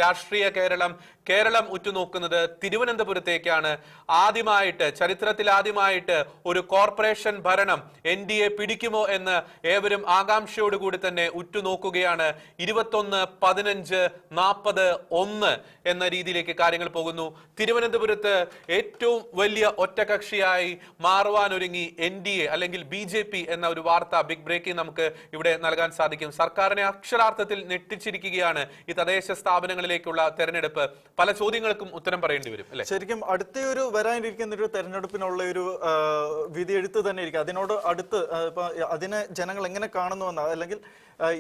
രാഷ്ട്രീയ കേരളം ഉറ്റുനോക്കുന്നത് തിരുവനന്തപുരത്തേക്കാണ്. ചരിത്രത്തിൽ ആദ്യമായിട്ട് ഒരു കോർപ്പറേഷൻ ഭരണം NDA പിടിക്കുമോ എന്ന് ഏവരും ആകാംക്ഷയോടുകൂടി തന്നെ ഉറ്റുനോക്കുകയാണ്. 21, 15, 40, 1 എന്ന രീതിയിലേക്ക് കാര്യങ്ങൾ പോകുന്നു. തിരുവനന്തപുരത്ത് ഏറ്റവും വലിയ ഒറ്റകക്ഷിയായി മാറുവാനൊരുങ്ങി NDA അല്ലെങ്കിൽ BJP എന്ന ഒരു വാർത്ത ബിഗ് ബ്രേക്കിംഗ് നമുക്ക് ഇവിടെ നൽകാൻ സാധിക്കും. സർക്കാരിനെ അക്ഷരാർത്ഥത്തിൽ ഞെട്ടിച്ചിരിക്കുകയാണ് ഈ തദ്ദേശ സ്ഥാപനങ്ങളിലേക്കുള്ള തെരഞ്ഞെടുപ്പ്. പല ചോദ്യങ്ങൾക്കും ഉത്തരം പറയേണ്ടി വരും അല്ലെ? ശരിക്കും അടുത്തൊരു വരാനിരിക്കുന്ന ഒരു തെരഞ്ഞെടുപ്പിനുള്ള ഒരു വിധിയെഴുത്ത് തന്നെ ഇരിക്കും. അതിനോട് അടുത്ത് അതിനെ ജനങ്ങൾ എങ്ങനെ കാണുന്നുവെന്ന അല്ലെങ്കിൽ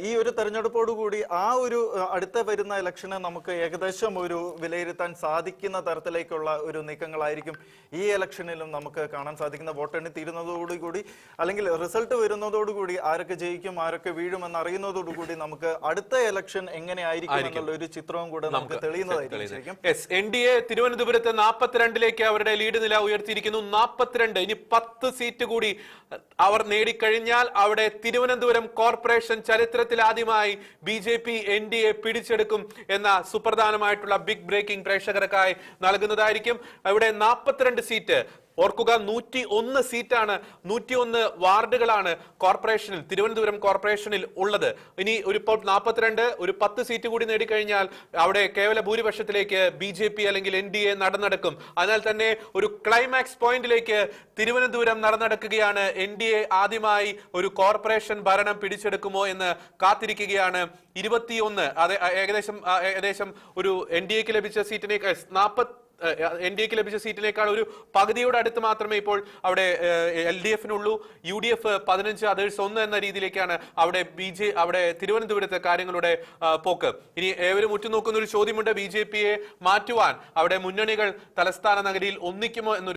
ഈ ഒരു തെരഞ്ഞെടുപ്പോടുകൂടി ആ ഒരു അടുത്ത വരുന്ന ഇലക്ഷനെ നമുക്ക് ഏകദേശം ഒരു വിലയിരുത്താൻ സാധിക്കുന്ന തരത്തിലേക്കുള്ള ഒരു നീക്കങ്ങളായിരിക്കും ഈ ഇലക്ഷനിലും നമുക്ക് കാണാൻ സാധിക്കുന്ന. വോട്ടെണ്ണി തീരുന്നതോടുകൂടി അല്ലെങ്കിൽ റിസൾട്ട് വരുന്നതോടുകൂടി ആരൊക്കെ ജയിക്കും ആരൊക്കെ വീഴുമെന്ന് അറിയുന്നതോടുകൂടി നമുക്ക് അടുത്ത ഇലക്ഷൻ എങ്ങനെയായിരിക്കും എന്നുള്ള ഒരു ചിത്രവും കൂടെ നമുക്ക് തെളിയുന്നതായിരിക്കും. NDA തിരുവനന്തപുരത്ത് 42ലേക്ക് അവരുടെ ലീഡ് നില ഉയർത്തിയിരിക്കുന്നു. 42, ഇനി 10 സീറ്റ് കൂടി അവർ നേടിക്കഴിഞ്ഞാൽ അവിടെ തിരുവനന്തപുരം കോർപ്പറേഷൻ ചരിത്രത്തിൽ ആദ്യമായി BJP NDA പിടിച്ചെടുക്കും എന്ന സുപ്രധാനമായിട്ടുള്ള ബിഗ് ബ്രേക്കിംഗ് പ്രേക്ഷകർക്കായി നൽകുന്നതായിരിക്കും. ഇവിടെ 42 സീറ്റ് ഓർക്കുക, 101 സീറ്റാണ്, 101 വാർഡുകളാണ് കോർപ്പറേഷനിൽ തിരുവനന്തപുരം കോർപ്പറേഷനിൽ ഉള്ളത്. ഇനി ഒരു 42 ഒരു 10 സീറ്റ് കൂടി നേടിക്കഴിഞ്ഞാൽ അവിടെ കേവല ഭൂരിപക്ഷത്തിലേക്ക് BJP അല്ലെങ്കിൽ NDA നടന്നെടുക്കും. അതിനാൽ തന്നെ ഒരു ക്ലൈമാക്സ് പോയിന്റിലേക്ക് തിരുവനന്തപുരം നടന്നെടുക്കുകയാണ്. NDA ആദ്യമായി ഒരു കോർപ്പറേഷൻ ഭരണം പിടിച്ചെടുക്കുമോ എന്ന് കാത്തിരിക്കുകയാണ്. 21 ഏകദേശം ഒരു NDAക്ക് ലഭിച്ച സീറ്റിനേക്കാൾ NDAക്ക് ലഭിച്ച സീറ്റിനേക്കാൾ ഒരു പകുതിയോട് അടുത്ത് മാത്രമേ ഇപ്പോൾ അവിടെ LDFനുള്ളൂ. UDF 15, അതേഴ്സ് 1 എന്ന രീതിയിലേക്കാണ് അവിടെ തിരുവനന്തപുരത്തെ കാര്യങ്ങളുടെ പോക്ക്. ഇനി ഏവരും ഉറ്റുനോക്കുന്ന ഒരു ചോദ്യമുണ്ട്, BJPയെ മാറ്റുവാൻ അവിടെ മുന്നണികൾ തലസ്ഥാന നഗരിയിൽ ഒന്നിക്കുമോ എന്നൊരു